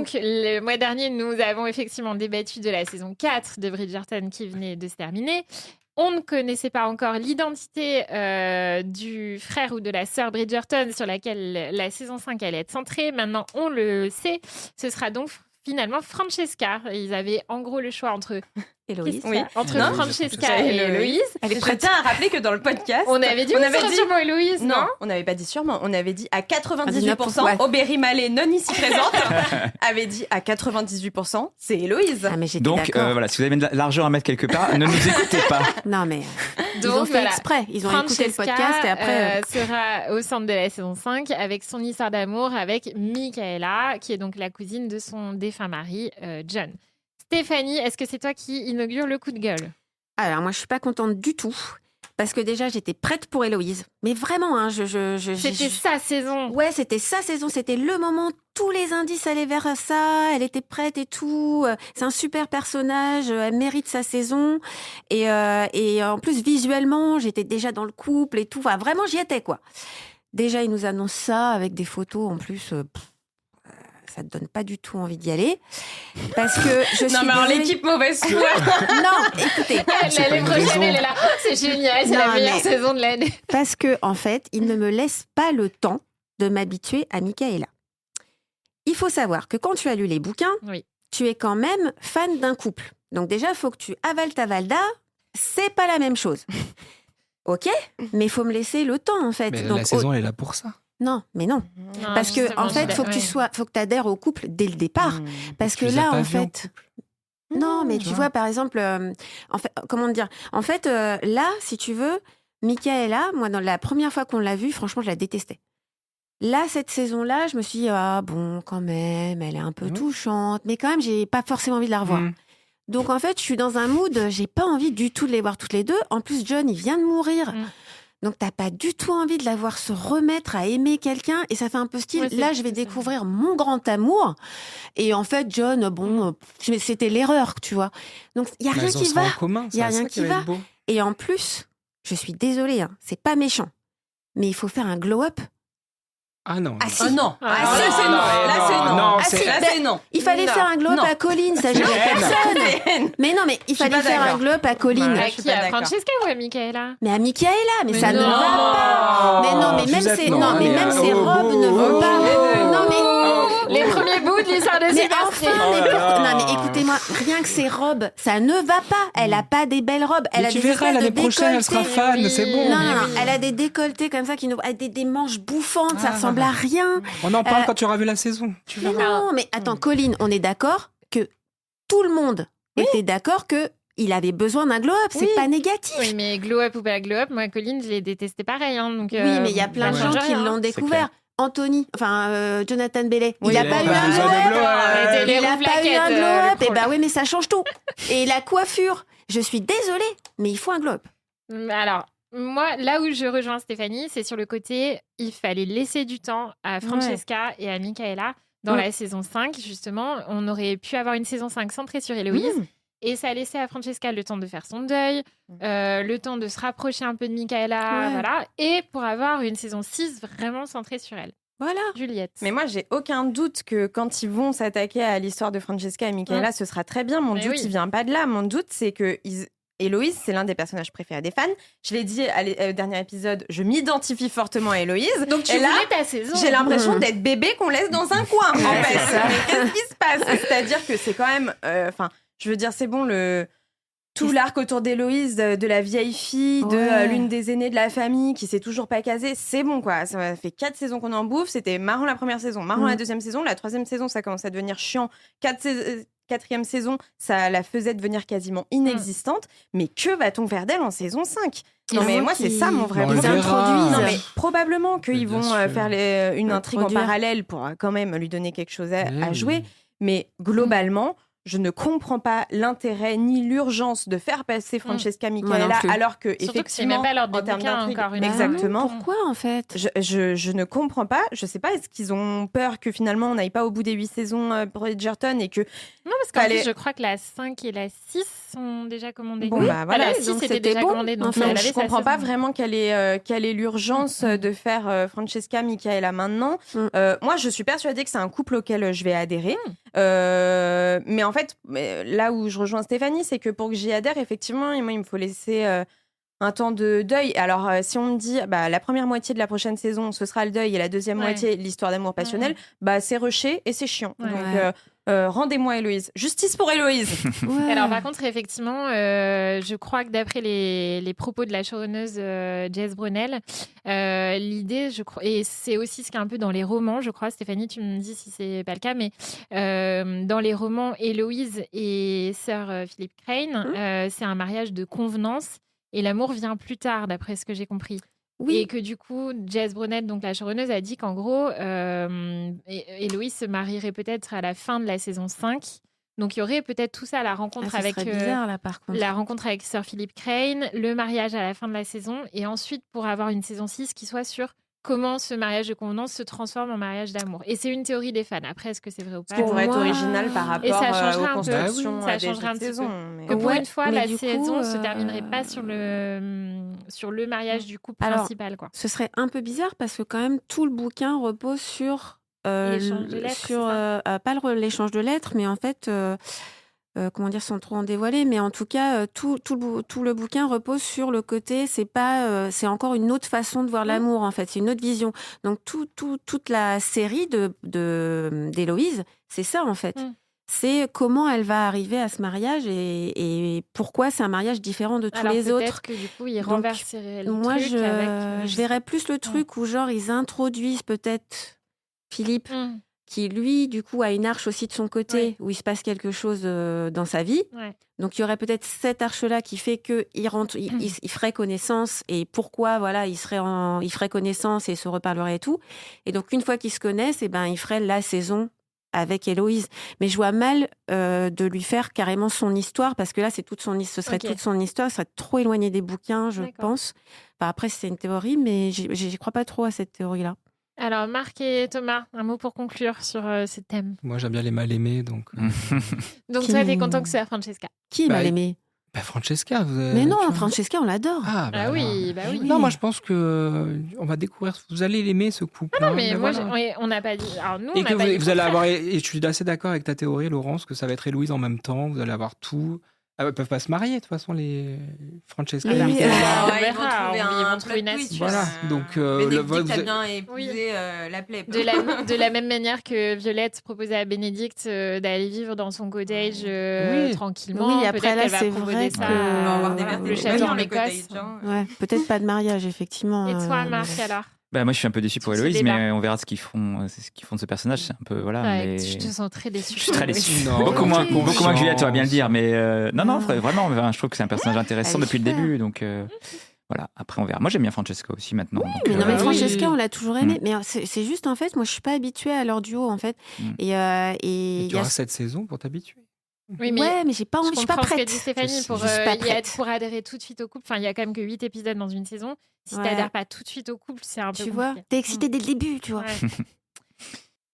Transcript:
Donc, le mois dernier, nous avons effectivement débattu de la saison 4 de Bridgerton qui venait de se terminer. On ne connaissait pas encore l'identité du frère ou de la sœur Bridgerton sur laquelle la saison 5 allait être centrée. Maintenant, on le sait. Ce sera donc finalement Francesca. Ils avaient en gros le choix entre... Héloïse. Oui, entre Francesca et Héloïse. Je tiens à rappeler que dans le podcast, on avait dit sûrement Héloïse, non? On n'avait pas dit sûrement. On avait dit à 98%. Aubéry Mallet, non ici présente, avait dit à 98%, c'est Héloïse. Ah, mais donc voilà, si vous avez de l'argent à mettre quelque part, ne nous écoutez pas. Non mais donc, ils ont fait exprès. Ils ont écouté le podcast et après sera au centre de la saison 5 avec son histoire d'amour avec Michaela, qui est donc la cousine de son défunt mari John. Stéphanie, est-ce que c'est toi qui inaugure le coup de gueule? Alors moi, je suis pas contente du tout. Parce que déjà, j'étais prête pour Héloïse. Mais vraiment, hein, c'était sa saison. Ouais, c'était sa saison. C'était le moment. Tous les indices allaient vers ça. Elle était prête et tout. C'est un super personnage. Elle mérite sa saison. Et en plus, visuellement, j'étais déjà dans le couple et tout. Enfin, vraiment, j'y étais, quoi. Déjà, il nous annonce ça avec des photos en plus... ça te donne pas du tout envie d'y aller. Parce que je suis. Non, mais alors l'équipe mauvaise foi. Non, écoutez. L'année prochaine, elle est là. C'est génial, c'est la meilleure saison de l'année. Parce que, en fait, il ne me laisse pas le temps de m'habituer à Michaela. Il faut savoir que quand tu as lu les bouquins, tu es quand même fan d'un couple. Donc, déjà, il faut que tu avales ta Valda. C'est pas la même chose. OK? Mais il faut me laisser le temps, en fait. Mais donc, la saison, elle est là pour ça. Non, mais non. Parce que, en fait, faut que tu adhères au couple dès le départ. Parce que là, en fait. Non, mais tu vois, par exemple, en fait, comment dire? En fait, là, si tu veux, Michaela, moi, dans la première fois qu'on l'a vue, franchement, je la détestais. Là, cette saison-là, je me suis dit, ah bon, quand même, elle est un peu touchante, mais quand même, j'ai pas forcément envie de la revoir. Donc, en fait, je suis dans un mood, j'ai pas envie du tout de les voir toutes les deux. En plus, John, il vient de mourir. Donc, t'as pas du tout envie de la voir se remettre à aimer quelqu'un. Et ça fait un peu style, là, je vais découvrir mon grand amour. Et en fait, John, bon, c'était l'erreur, tu vois. Donc, il y a rien qui va. Il y a rien qui va. Et en plus, je suis désolée, hein, c'est pas méchant. Mais il faut faire un glow-up. Ah non. Ah si. Non. Là, c'est non. Il fallait faire un glow-up à Colline, ça gênait personne. Mais non, mais il fallait faire un glow-up à Colline. À qui? À Francesca ou à Michaela? Mais à Michaela, mais ça ne va pas. Mais non, mais même ses robes ne vont pas. Non, mais les premiers bouts de l'histoire de Sébastien. Non, mais écoutez-moi, rien que ses robes, ça ne va pas. Elle a pas des belles robes. Elle a tu des verras, l'année prochaine, elle sera fan, c'est bon. Non, elle a des décolletés comme ça, des manches bouffantes, ça ressemble à rien. On en parle quand tu auras vu la saison. Tu verras. Non, mais attends, Colline, on est d'accord que tout le monde était d'accord que il avait besoin d'un glow-up, c'est pas négatif. Oui, mais glow-up ou pas glow-up, moi, Colline, je l'ai détesté pareil. Hein, donc, oui, mais il y a plein de gens qui l'ont découvert. Anthony, Jonathan Bellet, il n'a pas eu un glow-up. Il n'a pas eu un glow-up. Et bah oui, mais ça change tout. Et la coiffure, je suis désolée, mais il faut un glow-up. Alors, moi, là où je rejoins Stéphanie, c'est sur le côté, il fallait laisser du temps à Francesca et à Michaela. Dans la saison 5, justement, on aurait pu avoir une saison 5 centrée sur Héloïse. Et ça a laissé à Francesca le temps de faire son deuil, le temps de se rapprocher un peu de Michaela, voilà, et pour avoir une saison 6 vraiment centrée sur elle. Voilà. Juliette. Mais moi, j'ai aucun doute que quand ils vont s'attaquer à l'histoire de Francesca et Michaela, ce sera très bien. Mon doute, il vient pas de là. Mon doute, c'est que Héloïse, c'est l'un des personnages préférés des fans. Je l'ai dit au dernier épisode, je m'identifie fortement à Héloïse. Donc tu voulais ta saison. J'ai l'impression d'être bébé qu'on laisse dans un coin, en fait. Mais qu'est-ce qui se passe? C'est-à-dire que c'est quand même... je veux dire, c'est bon, tout l'arc autour d'Héloïse, de la vieille fille, de l'une des aînées de la famille qui s'est toujours pas casée, c'est bon, quoi. Ça fait 4 saisons qu'on en bouffe. C'était marrant la première saison, marrant la deuxième saison. La troisième saison, ça commence à devenir chiant. Quatrième saison, ça la faisait devenir quasiment inexistante. Mais que va-t-on faire d'elle en saison 5 ? Non, mais moi, c'est ça mon vrai problème. Non, mais probablement qu'ils vont faire une intrigue en parallèle pour quand même lui donner quelque chose à jouer. Mais globalement... je ne comprends pas l'intérêt ni l'urgence de faire passer Francesca Michaela alors que surtout effectivement que c'est même pas en termes d'intrigue encore une exactement. Pourquoi en fait je ne comprends pas. Je sais pas, est-ce qu'ils ont peur que finalement on n'aille pas au bout des 8 saisons Bridgerton et que non, parce qu'en plus je crois que la 5 et la 6 sont déjà commandées. Bon bah voilà, la 6 était déjà commandée, donc je comprends pas vraiment quelle est l'urgence de faire Francesca Michaela maintenant. Moi je suis persuadée que c'est un couple auquel je vais adhérer. Mais en fait, là où je rejoins Stéphanie, c'est que pour que j'y adhère, effectivement, moi, il me faut laisser un temps de deuil. Alors, si on me dit, la première moitié de la prochaine saison, ce sera le deuil, et la deuxième moitié, l'histoire d'amour passionnel, c'est rushé et c'est chiant. Ouais. Donc, rendez-moi Héloïse. Justice pour Héloïse. Alors, par contre, effectivement, je crois que d'après les propos de la showrunneuse Jess Brunel, l'idée, je crois, et c'est aussi ce qui est un peu dans les romans, je crois, Stéphanie, tu me dis si c'est pas le cas, mais dans les romans, Héloïse et Sir Philip Crane, c'est un mariage de convenance. Et l'amour vient plus tard, d'après ce que j'ai compris. Oui. Et que du coup, Jess Brunel, donc la showrunneuse, a dit qu'en gros, Héloïse se marierait peut-être à la fin de la saison 5. Donc il y aurait peut-être tout ça, la rencontre avec bizarre, là, par contre. La rencontre avec Sir Philip Crane, le mariage à la fin de la saison, et ensuite pour avoir une saison 6 qui soit sur comment ce mariage de convenance se transforme en mariage d'amour. Et c'est une théorie des fans. Après, est-ce que c'est vrai ou pas? Ce qui pourrait être original par rapport aux constructions ça changerait un petit peu. Que pour une fois, la saison se terminerait pas sur le mariage du couple principal. Quoi. Ce serait un peu bizarre parce que quand même, tout le bouquin repose sur... l'échange de lettres, pas l'échange de lettres, mais en fait... comment dire, sans trop en dévoiler, mais en tout cas, tout le bouquin repose sur le côté, c'est encore une autre façon de voir l'amour, en fait, c'est une autre vision. Donc, toute la série d'Héloïse, c'est ça, en fait. C'est comment elle va arriver à ce mariage et pourquoi c'est un mariage différent de tous les autres. Peut-être que du coup, ils renverseraient le moi, truc je verrais plus le truc où, genre, ils introduisent peut-être Philippe... qui, lui, du coup, a une arche aussi de son côté, où il se passe quelque chose dans sa vie. Ouais. Donc, il y aurait peut-être cette arche-là qui fait qu'il rentre, il ferait connaissance, et pourquoi, voilà, il ferait connaissance et se reparlerait et tout. Et donc, une fois qu'ils se connaissent, il ferait la saison avec Héloïse. Mais je vois mal de lui faire carrément son histoire, parce que là, toute son histoire, ce serait trop éloigné des bouquins, je pense. Enfin, après, c'est une théorie, mais j'y crois pas trop à cette théorie-là. Alors, Marc et Thomas, un mot pour conclure sur ce thème. Moi, j'aime bien les mal-aimés, donc... Donc, toi, t'es content que ce soit Francesca? Qui est mal-aimé? Francesca. Mais non, Francesca, on l'adore. Oui. Non, moi, je pense que on va découvrir... Vous allez l'aimer, ce couple. Non, mais moi, on n'a pas dit... Alors, nous, et que vous allez avoir... Et je suis assez d'accord avec ta théorie, Laurence, que ça va être Héloïse en même temps. Vous allez avoir tout... Elles peuvent pas se marier, de toute façon, les Francesca. Ils vont trouver une astuce. Voilà. Donc, Bénédicte a bien épousé la plaie. De la même manière que Violette proposait à Bénédicte d'aller vivre dans son cottage tranquillement. Oui, après, là, c'est vrai ça le château en Écosse. Peut-être pas de mariage, effectivement. Et toi, Marc, alors? Moi, je suis un peu déçu pour Héloïse, mais on verra ce qu'ils font de ce personnage. C'est un peu mais... Je te sens très déçu. Je suis très déçu. Beaucoup moins que Juliette, tu vas bien le dire, mais non, vraiment, je trouve que c'est un personnage intéressant depuis le début, donc voilà. Après, on verra. Moi, j'aime bien Francesca aussi maintenant. Oui, mais Francesca, on l'a toujours aimée. Mais c'est juste, en fait, moi, je suis pas habituée à leur duo, en fait. Et tu auras cette saison pour t'habituer. Oui, mais j'ai pas envie, je suis pas prête. Ce que dit Stéphanie, pour adhérer tout de suite au couple, il y a quand même que 8 épisodes dans une saison. Si t'adhères pas tout de suite au couple, c'est un peu compliqué. Tu vois, t'es excitée dès le début, tu vois.